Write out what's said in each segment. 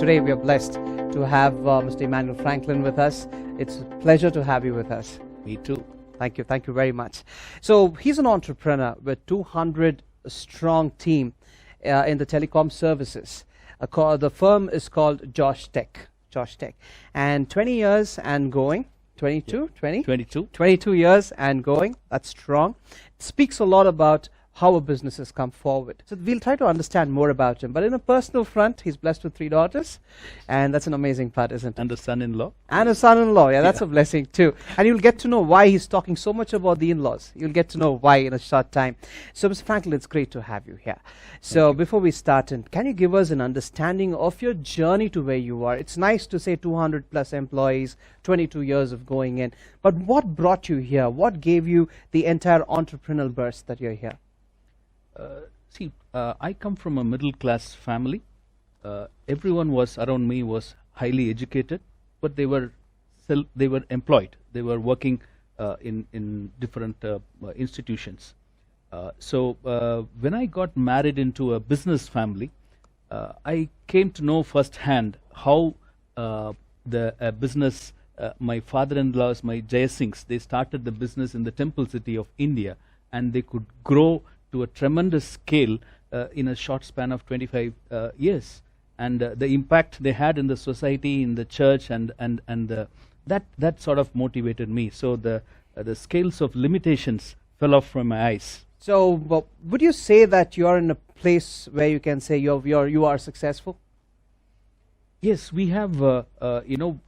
today we are blessed to have Mr. Emmanuel Franklin with us. It's a pleasure to have you with us. Me too. Thank you very much. So he's an entrepreneur with 200 strong team in the telecom services. The firm is called Josh Tech, and 20 years and going. 22 years and going. That's strong. It speaks a lot about how a business has come forward. So we'll try to understand more about him. But in a personal front, he's blessed with 3 daughters, and that's an amazing part, isn't it? And a son-in-law. And a son-in-law, yeah, that's a blessing too. And you'll get to know why he's talking so much about the in-laws. You'll get to know why in a short time. So, Mr. Franklin, it's great to have you here. So, before we start, can you give us an understanding of your journey to where you are? It's nice to say 200 plus employees, 22 years of going in. But what brought you here? What gave you the entire entrepreneurial burst that you're here? I come from a middle-class family. Everyone around me was highly educated, but they were employed. They were working in different institutions. So when I got married into a business family, I came to know firsthand how the business. My father-in-laws, my Jayasinghs, they started the business in the temple city of India, and they could grow to a tremendous scale in a short span of 25 years, and the impact they had in the society, in the church, and that sort of motivated me. So the scales of limitations fell off from my eyes. So would you say that you are in a place where you can say you are successful? Yes, we have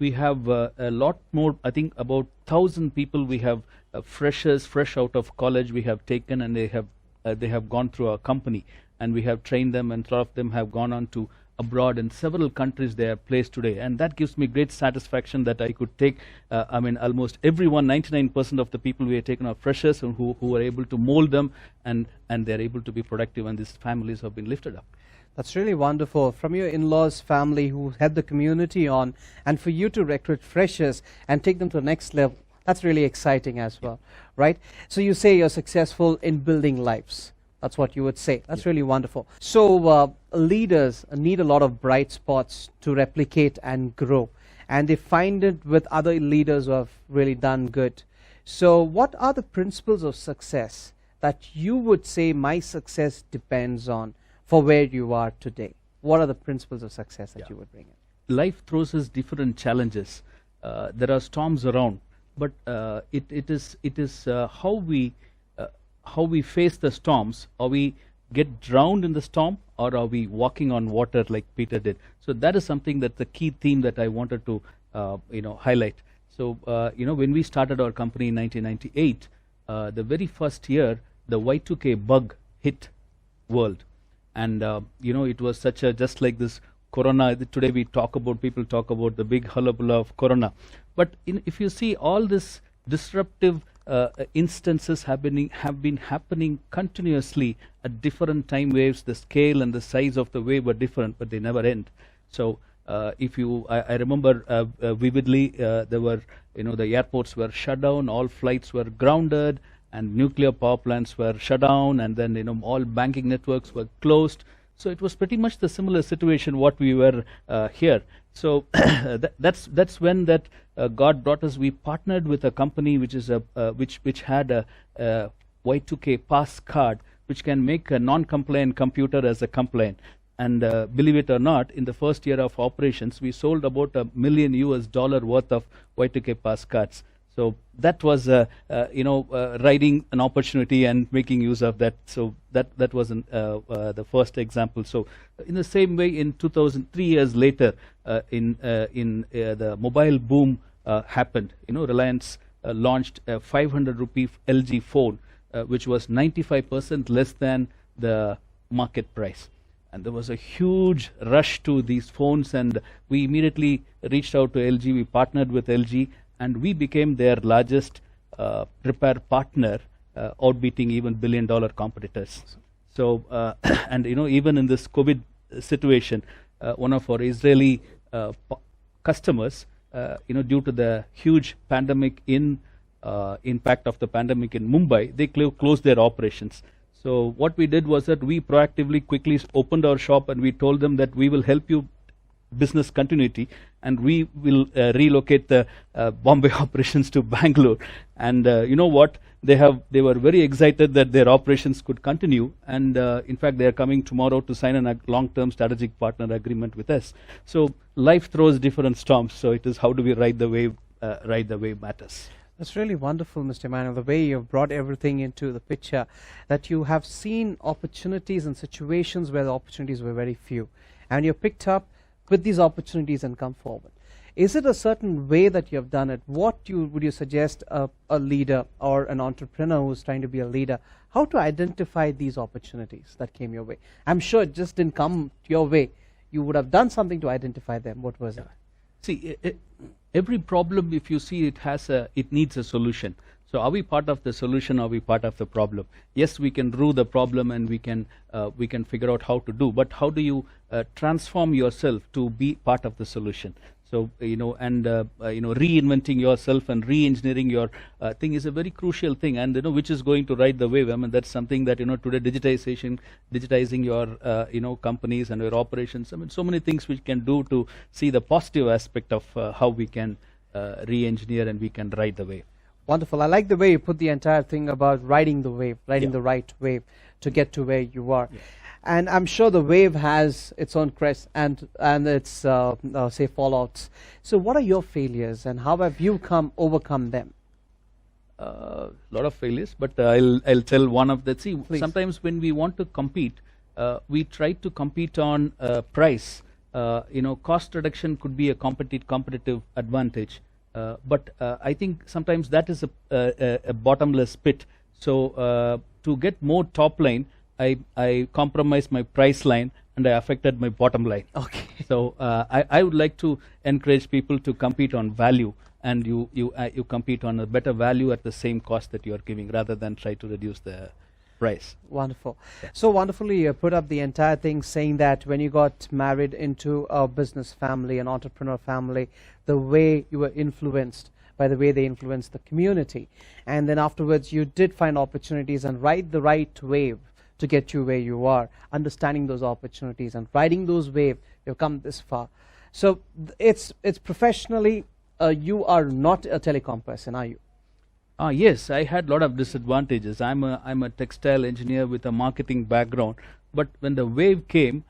we have a lot more. I think about 1,000 people we have, freshers fresh out of college we have taken, and they have gone through our company, and we have trained them, and a lot of them have gone on to abroad in several countries they are placed today, and that gives me great satisfaction that I could take almost everyone, 99% of the people we have taken are freshers and who are able to mold them, and they're able to be productive, and these families have been lifted up. That's really wonderful. From your in-laws family who had the community on, and for you to recruit freshers and take them to the next level, that's really exciting as well, right? So you say you're successful in building lives. That's what you would say. That's really wonderful. So leaders need a lot of bright spots to replicate and grow, and they find it with other leaders who have really done good. So what are the principles of success that you would say my success depends on for where you are today? What are the principles of success that you would bring in? Life throws us different challenges. There are storms around, but it is how we face the storms. Are we get drowned in the storm, or are we walking on water like Peter did? So that is something that's the key theme that I wanted to highlight. So when we started our company in 1998, the very first year the Y2K bug hit world, and it was such a, just like this Corona. Today people talk about the big hullabaloo of Corona, but if you see, all this disruptive instances have been happening continuously at different time waves. The scale and the size of the wave were different, but they never end. So I remember vividly, there were, the airports were shut down, all flights were grounded, and nuclear power plants were shut down, and then all banking networks were closed. So it was pretty much the similar situation what we were here. So that's when God brought us. We partnered with a company which is which had a Y2K pass card, which can make a non-compliant computer as a compliant. And believe it or not, in the first year of operations, we sold about $1 million worth of Y2K pass cards. So that was riding an opportunity and making use of that. So that was the first example. So in the same way, in 2003 years later, in the mobile boom happened. Reliance launched a 500 rupee LG phone, which was 95% less than the market price. And there was a huge rush to these phones, and we immediately reached out to LG. We partnered with LG, and we became their largest repair partner, outbeating even billion-dollar competitors. So, and even in this COVID situation, one of our Israeli customers, due to the huge pandemic impact of the pandemic in Mumbai, they closed their operations. So what we did was that we proactively quickly opened our shop, and we told them that we will help you business continuity, and we will relocate the Bombay operations to Bangalore. And you know what? They were very excited that their operations could continue, and in fact, they are coming tomorrow to sign a long-term strategic partner agreement with us. So life throws different storms. So it is how do we ride the wave? Ride the wave matters. That's really wonderful, Mr. Emmanuel, the way you've brought everything into the picture, that you have seen opportunities and situations where the opportunities were very few, and you picked up with these opportunities and come forward. Is it a certain way that you have done it? What would you suggest a leader or an entrepreneur who's trying to be a leader, how to identify these opportunities that came your way? I'm sure it just didn't come your way. You would have done something to identify them. What was it? See, every problem, if you see, it needs a solution. So are we part of the solution, or are we part of the problem? Yes, we can rule the problem, and we can figure out how to do, but how do you transform yourself to be part of the solution? So, reinventing yourself and re-engineering your thing is a very crucial thing, and which is going to ride the wave. I mean, that's something that today digitizing your companies and your operations. I mean, so many things we can do to see the positive aspect of how we can re-engineer and we can ride the wave. Wonderful. I like the way you put the entire thing about riding the wave, riding the right wave to get to where you are. Yeah. And I'm sure the wave has its own crest and its say fallouts. So what are your failures, and how have you overcome them? A lot of failures, but I'll tell one of that. See, Please. Sometimes when we want to compete, we try to compete on price. Cost reduction could be a competitive advantage, but I think sometimes that is a bottomless pit. So to get more top line, I compromised my price line, and I affected my bottom line. Okay. So I would like to encourage people to compete on value, and you compete on a better value at the same cost that you are giving, rather than try to reduce the price. Wonderful. Yeah. So wonderfully you put up the entire thing, saying that when you got married into a business family, an entrepreneur family, the way you were influenced by the way they influenced the community, and then afterwards you did find opportunities and ride the right wave to get you where you are, understanding those opportunities and riding those waves. You've come this far. So it's professionally, you are not a telecom person, are you? Yes, I had a lot of disadvantages. I'm a textile engineer with a marketing background, but when the wave came,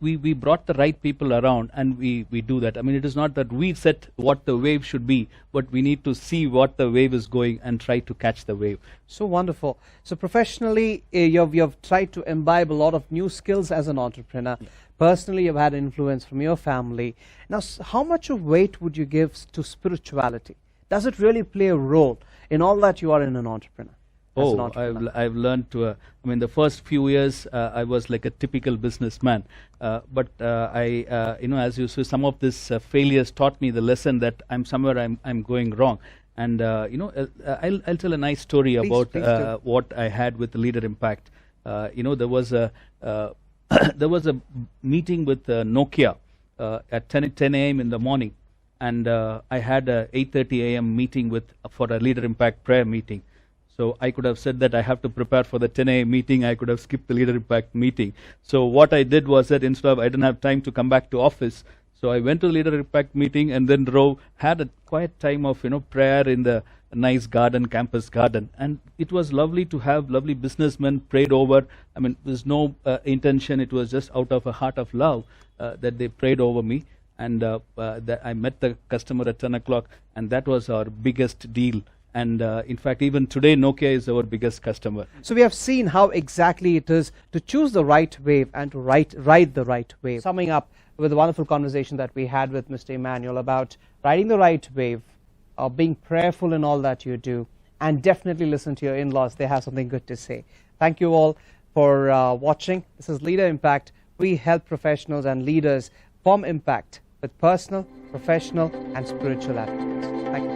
we brought the right people around, and we do that. I mean, it is not that we set what the wave should be, but we need to see what the wave is going and try to catch the wave. So wonderful. So professionally, you've tried to imbibe a lot of new skills as an entrepreneur. Yeah. Personally, you've had influence from your family. Now, how much of weight would you give to spirituality? Does it really play a role in all that you are in an entrepreneur? Oh, I've learned to. I mean, the first few years I was like a typical businessman, but as you see, some of these failures taught me the lesson that I'm going wrong. And I'll tell a nice story about what I had with Leader Impact. There was a there was a meeting with Nokia at 10 a.m. in the morning, and I had a 8:30 a.m. meeting for a Leader Impact prayer meeting. So I could have said that I have to prepare for the 10 a.m. meeting. I could have skipped the Leader Impact meeting. So what I did was that instead of, I didn't have time to come back to office. So I went to the Leader Impact meeting, and then had a quiet time of prayer in the nice garden, campus garden. And it was lovely to have lovely businessmen prayed over. I mean, there's no intention. It was just out of a heart of love that they prayed over me. And I met the customer at 10 o'clock, and that was our biggest deal. And in fact, even today, Nokia is our biggest customer. So we have seen how exactly it is to choose the right wave and to ride the right wave. Summing up with the wonderful conversation that we had with Mr. Emmanuel about riding the right wave, being prayerful in all that you do, and definitely listen to your in-laws. They have something good to say. Thank you all for watching. This is Leader Impact. We help professionals and leaders form impact with personal, professional, and spiritual attitudes. Thank you.